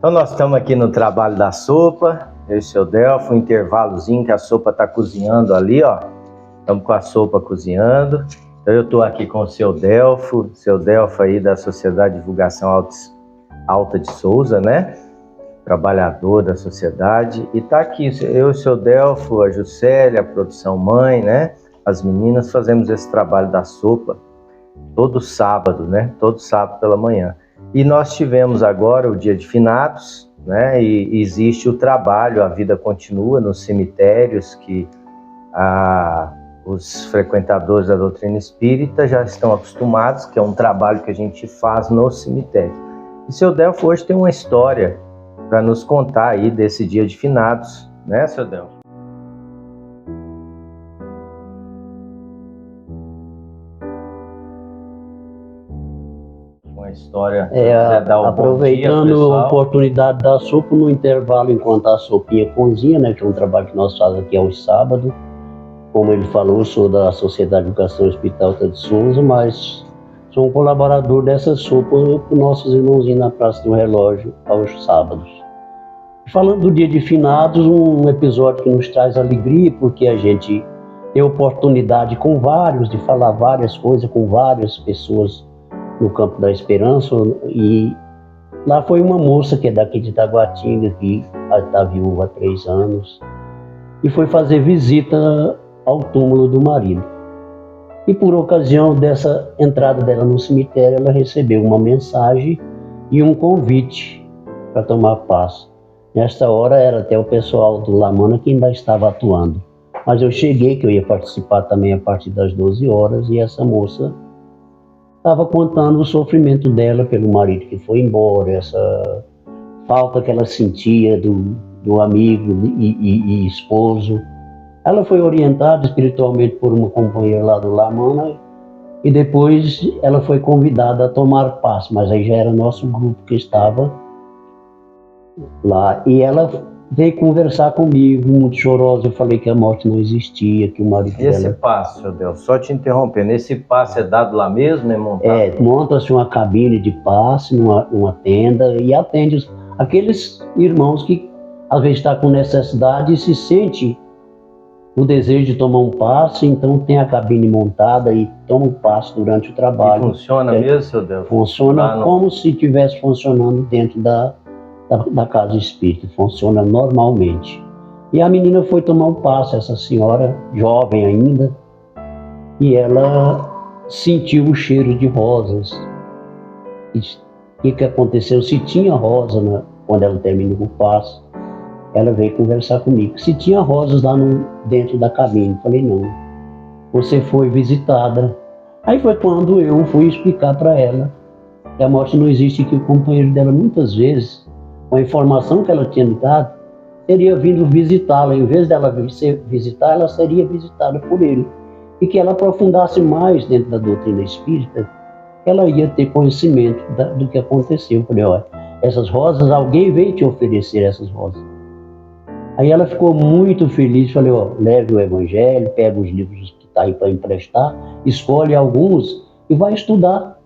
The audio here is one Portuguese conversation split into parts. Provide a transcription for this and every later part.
Então nós estamos aqui no trabalho da sopa, eu e o seu Delfo, um intervalozinho que a sopa está cozinhando ali, ó. Estamos com a sopa cozinhando. Então eu estou aqui com o seu Delfo aí da Sociedade de Divulgação Alta de Souza, né? Trabalhador da sociedade. E tá aqui, eu e o seu Delfo, a Juscelia, a produção mãe, né? As meninas fazemos esse trabalho da sopa todo sábado, né? Todo sábado pela manhã. E nós tivemos agora o dia de finados, né? E existe o trabalho, a vida continua nos cemitérios que os frequentadores da doutrina espírita já estão acostumados, que é um trabalho que a gente faz no cemitério. E seu Delfo hoje tem uma história para nos contar aí desse dia de finados, né, seu Delfo? Uma história. Aproveitando a oportunidade da sopa no intervalo, enquanto a sopinha cozinha, né, que é um trabalho que nós fazemos aqui aos sábados. Como ele falou, sou da Sociedade de Educação Espírita Alta de Souza, mas sou um colaborador dessa sopa com nossos irmãozinhos na Praça do Relógio aos sábados. Falando do dia de finados, um episódio que nos traz alegria, porque a gente tem oportunidade com vários, de falar várias coisas com várias pessoas no Campo da Esperança. E lá foi uma moça que é daqui de Taguatinga, que está viúva há 3 anos, e foi fazer visita ao túmulo do marido. E por ocasião dessa entrada dela no cemitério, ela recebeu uma mensagem e um convite para tomar passe. Nesta hora era até o pessoal do Lamana que ainda estava atuando. Mas eu cheguei, que eu ia participar também a partir das 12 horas, e essa moça estava contando o sofrimento dela pelo marido que foi embora, essa falta que ela sentia do amigo e esposo. Ela foi orientada espiritualmente por uma companheira lá do Lamana e depois ela foi convidada a tomar passe, mas aí já era nosso grupo que estava lá. E ela veio conversar comigo, muito chorosa. Eu falei que a morte não existia, que o marido dela... Esse passe, meu Deus, só te interrompendo, esse passe é dado lá mesmo, é montado? Monta-se uma cabine de passe, numa tenda, e atende aqueles irmãos que às vezes estão com necessidade e se sente o desejo de tomar um passe, então tem a cabine montada e toma um passe durante o trabalho. E funciona mesmo, seu Deus? Funciona como se estivesse funcionando dentro da casa espírita, funciona normalmente. E a menina foi tomar um passe, essa senhora, jovem ainda, e ela sentiu o cheiro de rosas. E o que aconteceu? Se tinha rosa quando ela terminou o passe, ela veio conversar comigo. Se tinha rosas lá dentro da cabine, falei, não, você foi visitada. Aí foi quando eu fui explicar para ela que a morte não existe, que o companheiro dela muitas vezes, com a informação que ela tinha me dado, teria vindo visitá-la. Em vez dela visitar, ela seria visitada por ele. E que ela aprofundasse mais dentro da doutrina espírita, ela ia ter conhecimento do que aconteceu. Eu falei, olha, essas rosas, alguém veio te oferecer essas rosas. Aí ela ficou muito feliz, falei, ó, leve o Evangelho, pega os livros que está aí para emprestar, escolhe alguns e vai estudar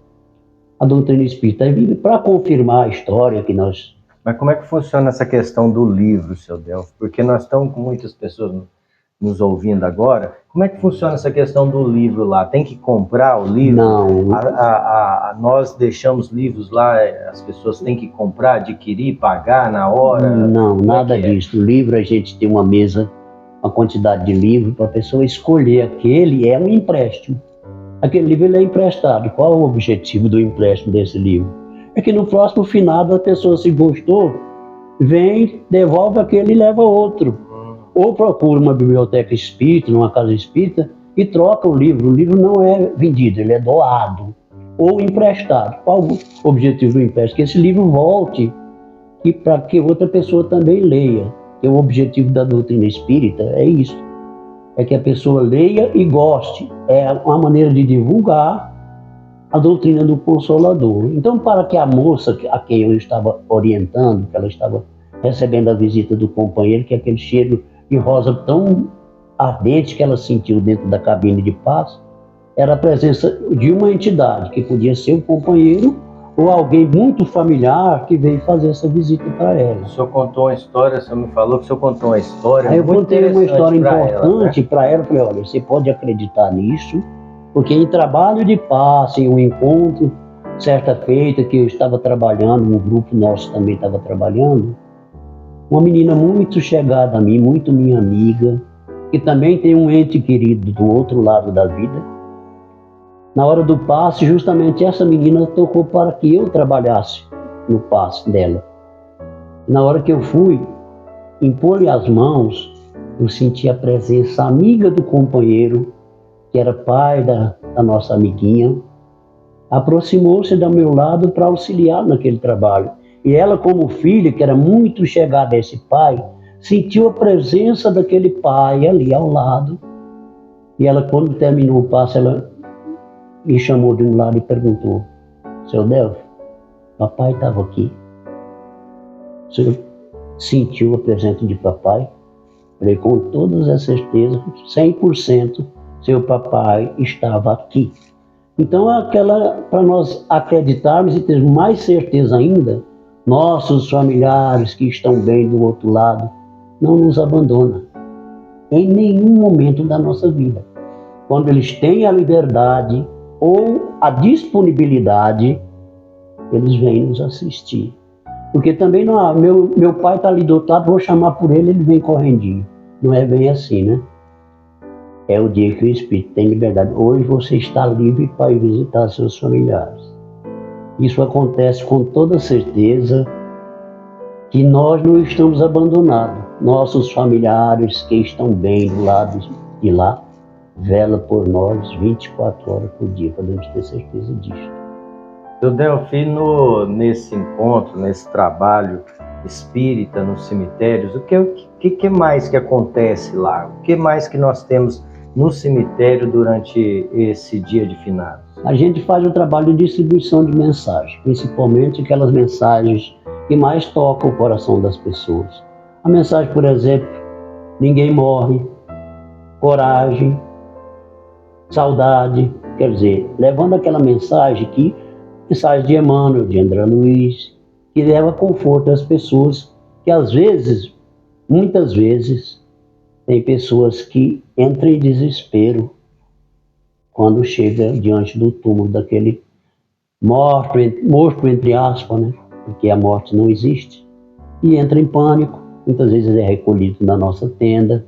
a doutrina espírita. Para confirmar a história que nós... Mas como é que funciona essa questão do livro, seu Delfo? Porque nós estamos com muitas pessoas nos ouvindo agora. Como é que funciona essa questão do livro lá? Tem que comprar o livro? Não. Nós deixamos livros lá, as pessoas têm que comprar, adquirir, pagar na hora? Não, nada disso. O livro, a gente tem uma mesa, uma quantidade de livros para a pessoa escolher. Aquele é um empréstimo. Aquele livro ele é emprestado. Qual é o objetivo do empréstimo desse livro? É que no próximo finado a pessoa, se gostou, vem, devolve aquele e leva outro. Ou procura uma biblioteca espírita, numa casa espírita, e troca o livro. O livro não é vendido, ele é doado ou emprestado. Qual o objetivo do empréstimo? Que esse livro volte e para que outra pessoa também leia. Que o objetivo da doutrina espírita é isso. É que a pessoa leia e goste. É uma maneira de divulgar a doutrina do Consolador. Então, para que a moça a quem eu estava orientando, que ela estava recebendo a visita do companheiro, que é aquele cheiro de rosa tão ardente que ela sentiu dentro da cabine de passe, era a presença de uma entidade, que podia ser o companheiro ou alguém muito familiar que veio fazer essa visita para ela. O senhor contou uma história, o senhor me falou que o senhor contou uma história Aí eu muito contei uma história importante para ela, ela, falei, olha, você pode acreditar nisso, porque em trabalho de passe, em um encontro, certa feita que eu estava trabalhando, um grupo nosso também estava trabalhando, uma menina muito chegada a mim, muito minha amiga, que também tem um ente querido do outro lado da vida. Na hora do passe, justamente essa menina tocou para que eu trabalhasse no passe dela. Na hora que eu fui impor-lhe as mãos, eu senti a presença amiga do companheiro, que era pai da nossa amiguinha, aproximou-se do meu lado para auxiliar naquele trabalho. E ela, como filha, que era muito chegada a esse pai, sentiu a presença daquele pai ali ao lado. E ela, quando terminou o passe, ela me chamou de um lado e perguntou, seu Delfo, papai estava aqui. O senhor sentiu a presença de papai? Falei, com toda a certeza, 100%, seu papai estava aqui. Então, para nós acreditarmos e termos mais certeza ainda, nossos familiares que estão bem do outro lado, não nos abandonam em nenhum momento da nossa vida. Quando eles têm a liberdade ou a disponibilidade, eles vêm nos assistir. Porque também não, meu pai está ali do outro lado, vou chamar por ele, ele vem correndinho. Não é bem assim, né? É o dia que o Espírito tem liberdade. Hoje você está livre para ir visitar seus familiares. Isso acontece com toda certeza que nós não estamos abandonados. Nossos familiares que estão bem do lado de lá, vela por nós 24 horas por dia. Podemos ter certeza disso. Seu Delfino, nesse encontro, nesse trabalho espírita nos cemitérios, o que mais que acontece lá? O que mais que nós temos no cemitério durante esse dia de finados? A gente faz o trabalho de distribuição de mensagens, principalmente aquelas mensagens que mais tocam o coração das pessoas. A mensagem, por exemplo, ninguém morre, coragem, saudade, quer dizer, levando aquela mensagem de Emmanuel, de André Luiz, que leva conforto às pessoas que às vezes, muitas vezes, tem pessoas que entram em desespero quando chega diante do túmulo daquele morto entre aspas, né? Porque a morte não existe, e entra em pânico. Muitas vezes é recolhido na nossa tenda,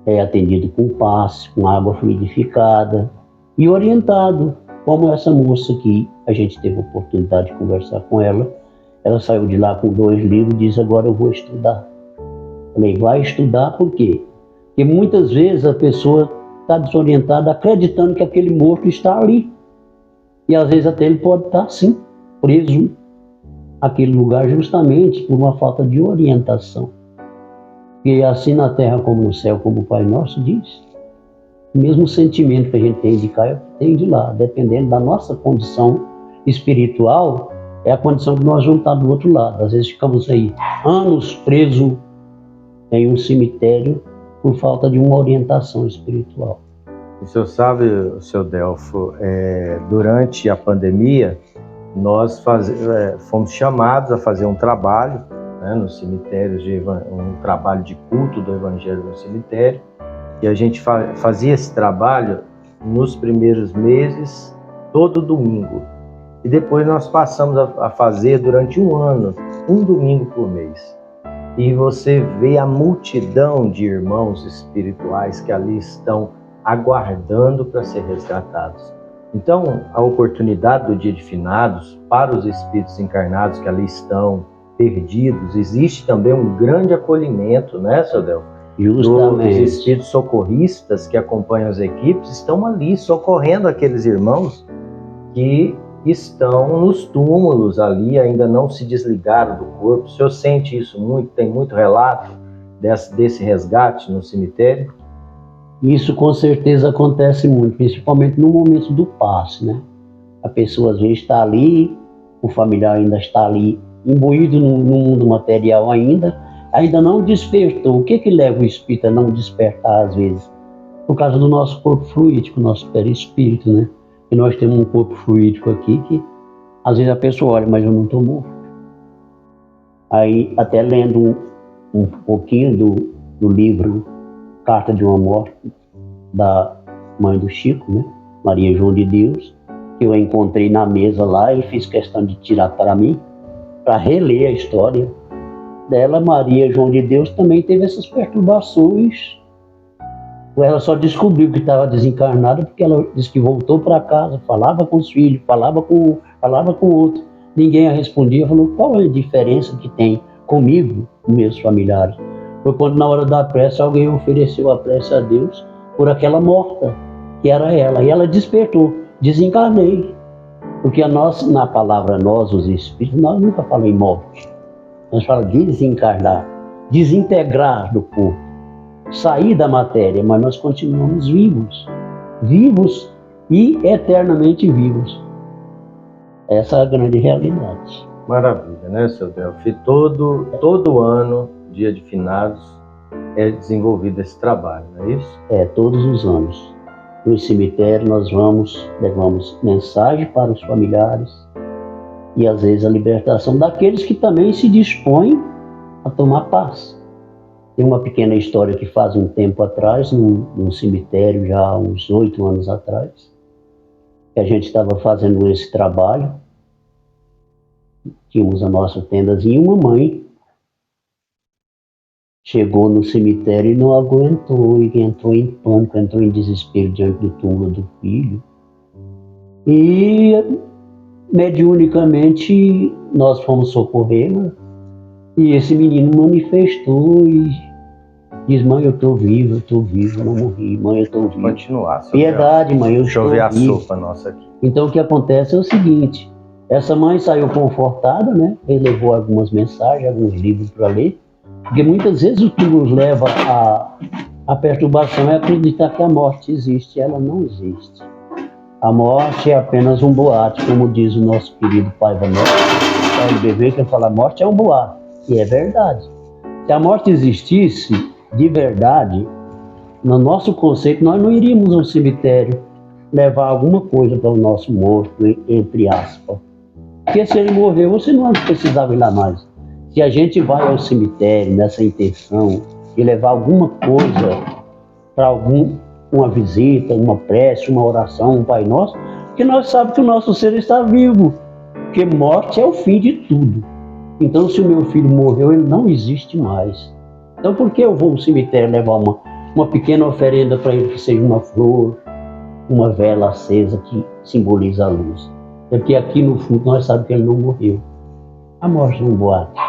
é atendido com passe, com água fluidificada e orientado, como essa moça que a gente teve a oportunidade de conversar com ela. Ela saiu de lá com 2 livros e disse, agora eu vou estudar. Falei, vai estudar por quê? Porque muitas vezes a pessoa está desorientada, acreditando que aquele morto está ali. E às vezes até ele pode estar, sim, preso naquele lugar justamente por uma falta de orientação. E assim na terra como no céu, como o Pai Nosso diz, o mesmo sentimento que a gente tem de cá, eu tenho de lá. Dependendo da nossa condição espiritual, é a condição que nós vamos estar do outro lado. Às vezes ficamos aí anos presos em um cemitério por falta de uma orientação espiritual. O senhor sabe, seu Delfo, durante a pandemia, nós fomos chamados a fazer um trabalho, né, nos cemitérios, um trabalho de culto do Evangelho no cemitério, e a gente fazia esse trabalho nos primeiros meses, todo domingo. E depois nós passamos a fazer durante um ano, um domingo por mês. E você vê a multidão de irmãos espirituais que ali estão aguardando para ser resgatados. Então, a oportunidade do dia de finados para os espíritos encarnados que ali estão perdidos, existe também um grande acolhimento, né, seu Delfo? Justamente. Os espíritos socorristas que acompanham as equipes estão ali socorrendo aqueles irmãos que estão nos túmulos ali, ainda não se desligaram do corpo. O senhor sente isso muito? Tem muito relato desse resgate no cemitério? Isso com certeza acontece muito, principalmente no momento do passe, né? A pessoa às vezes está ali, o familiar ainda está ali, imbuído no mundo material ainda não despertou. O que leva o espírito a não despertar às vezes? Por causa do nosso corpo fluídico, nosso perispírito, né? E nós temos um corpo fluídico aqui que Às vezes a pessoa olha, mas eu não estou morto. Aí, até lendo um pouquinho do livro Carta de uma Morte, da mãe do Chico, né? Maria João de Deus, que eu encontrei na mesa lá e fiz questão de tirar para mim, para reler a história dela. Maria João de Deus também teve essas perturbações. Ela só descobriu que estava desencarnada porque ela disse que voltou para casa, falava com os filhos, falava com o outro. Ninguém a respondia, falou, qual é a diferença que tem comigo, com meus familiares? Foi quando na hora da prece alguém ofereceu a prece a Deus por aquela morta, que era ela. E ela despertou, desencarnei. Porque na palavra nós, os espíritos, nós nunca falamos em morte. Nós falamos desencarnar, desintegrar do corpo, sair da matéria, mas nós continuamos vivos. Vivos e eternamente vivos. Essa é a grande realidade. Maravilha, né, seu Delfo? E todo ano, dia de finados, é desenvolvido esse trabalho, não é isso? Todos os anos. No cemitério nós levamos mensagem para os familiares e às vezes a libertação daqueles que também se dispõem a tomar paz. Tem uma pequena história que faz um tempo atrás, num cemitério, já há uns 8 anos atrás, que a gente estava fazendo esse trabalho. Tínhamos a nossa tendazinha e uma mãe chegou no cemitério e não aguentou, e entrou em pânico, entrou em desespero diante do túmulo do filho. E mediunicamente nós fomos socorrê-la e esse menino manifestou e diz, mãe, eu estou vivo, eu não morri, mãe, eu estou vivo. Continuar. Piedade, mãe, eu estou vivo. Deixa eu ver a sopa nossa aqui. Então o que acontece é o seguinte, essa mãe saiu confortada, né? Ele levou algumas mensagens, alguns livros para ler, porque muitas vezes o que nos leva à perturbação é acreditar que a morte existe. Ela não existe. A morte é apenas um boato, como diz o nosso querido Pai Vanessa. O bebê que fala, a morte é um boato. E é verdade. Se a morte existisse de verdade, no nosso conceito, nós não iríamos ao cemitério levar alguma coisa para o nosso morto, entre aspas. Porque se ele morreu, você não precisava ir lá mais. Se a gente vai ao cemitério nessa intenção de levar alguma coisa para uma visita, uma prece, uma oração, um Pai Nosso, porque nós sabemos que o nosso ser está vivo, porque morte é o fim de tudo. Então, se o meu filho morreu, ele não existe mais. Então, por que eu vou ao cemitério levar uma pequena oferenda para ele, que seja uma flor, uma vela acesa que simboliza a luz? É porque aqui no fundo nós sabemos que ele não morreu. A morte é um boato,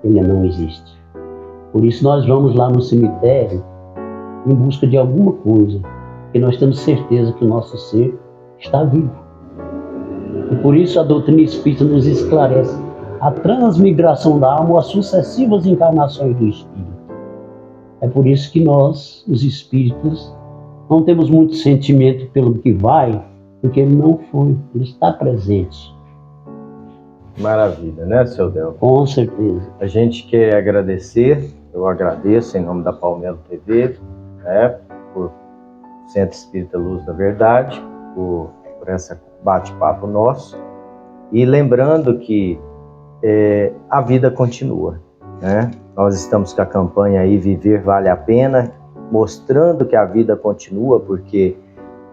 ele não existe. Por isso nós vamos lá no cemitério em busca de alguma coisa, porque nós temos certeza que o nosso ser está vivo. E por isso a doutrina espírita nos esclarece a transmigração da alma, as sucessivas encarnações do espírito. É por isso que nós, os espíritos, não temos muito sentimento pelo que vai, porque ele não foi, ele está presente. Maravilha, né, seu Delfo? Com certeza. A gente quer agradecer, eu agradeço em nome da Palmelo TV, né, por Centro Espírita Luz da Verdade, por esse bate-papo nosso. E lembrando que a vida continua, né? Nós estamos com a campanha aí Viver Vale a Pena, mostrando que a vida continua, porque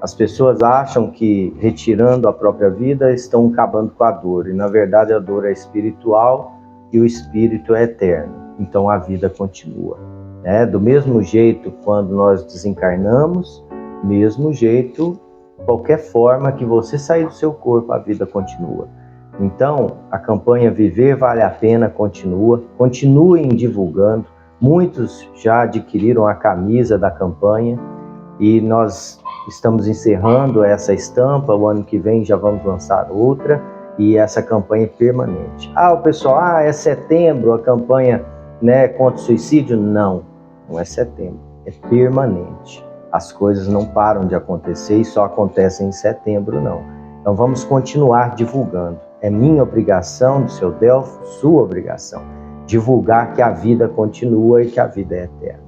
as pessoas acham que retirando a própria vida estão acabando com a dor, e na verdade a dor é espiritual e o espírito é eterno, então a vida continua, né? Do mesmo jeito quando nós desencarnamos, mesmo jeito, qualquer forma que você sair do seu corpo, a vida continua. Então, a campanha Viver Vale a Pena continua, continuem divulgando. Muitos já adquiriram a camisa da campanha e nós estamos encerrando essa estampa. O ano que vem já vamos lançar outra e essa campanha é permanente. O pessoal, é setembro a campanha, né, contra o suicídio? Não é setembro, é permanente. As coisas não param de acontecer e só acontecem em setembro, não. Então vamos continuar divulgando. É minha obrigação, do seu Delfo, sua obrigação, divulgar que a vida continua e que a vida é eterna.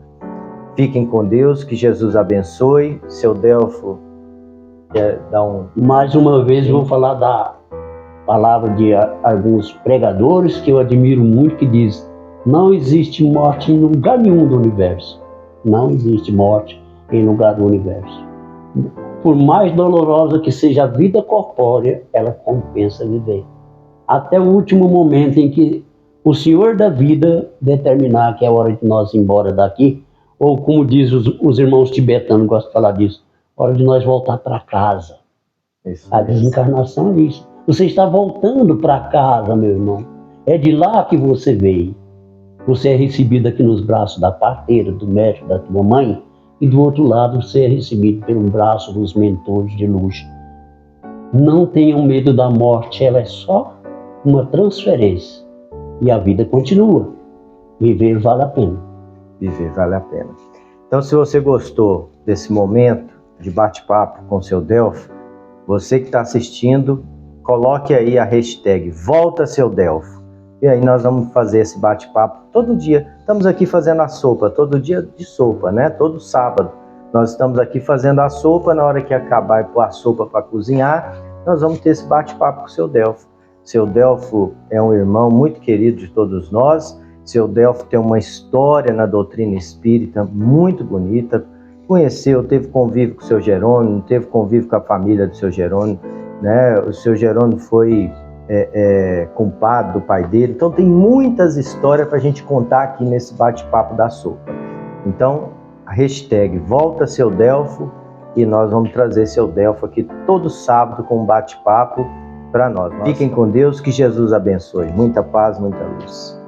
Fiquem com Deus, que Jesus abençoe. Seu Delfo, quer dar Mais uma vez vou falar palavra de alguns pregadores que eu admiro muito, que diz: não existe morte em lugar nenhum do universo. Não existe morte em lugar do universo. Por mais dolorosa que seja a vida corpórea, ela compensa viver. Até o último momento em que o Senhor da vida determinar que é hora de nós ir embora daqui, ou como diz os irmãos tibetanos, gostam de falar disso, hora de nós voltar para casa. A desencarnação é isso. Você está voltando para casa, meu irmão. É de lá que você veio. Você é recebido aqui nos braços da parteira, do médico, da tua mãe, e do outro lado você é recebido pelo braço dos mentores de luz. Não tenham medo da morte, ela é só uma transferência. E a vida continua. Viver vale a pena. Viver vale a pena. Então, se você gostou desse momento de bate-papo com o seu Delfo, você que está assistindo, coloque aí a hashtag Volta Seu Delfo. E aí nós vamos fazer esse bate-papo todo dia. Estamos aqui fazendo a sopa, todo dia de sopa, né? Todo sábado. Nós estamos aqui fazendo a sopa, na hora que acabar e pôr a sopa para cozinhar, nós vamos ter esse bate-papo com o seu Delfo. Seu Delfo é um irmão muito querido de todos nós. Seu Delfo tem uma história na doutrina espírita muito bonita. Conheceu, teve convívio com o seu Jerônimo, teve convívio com a família do seu Jerônimo, né? O seu Jerônimo foi compadre do pai dele. Então tem muitas histórias para a gente contar aqui nesse bate-papo da sopa. Então, a hashtag Volta Seu Delfo, e nós vamos trazer seu Delfo aqui todo sábado com um bate-papo para nós. Fiquem com Deus, que Jesus abençoe. Muita paz, muita luz.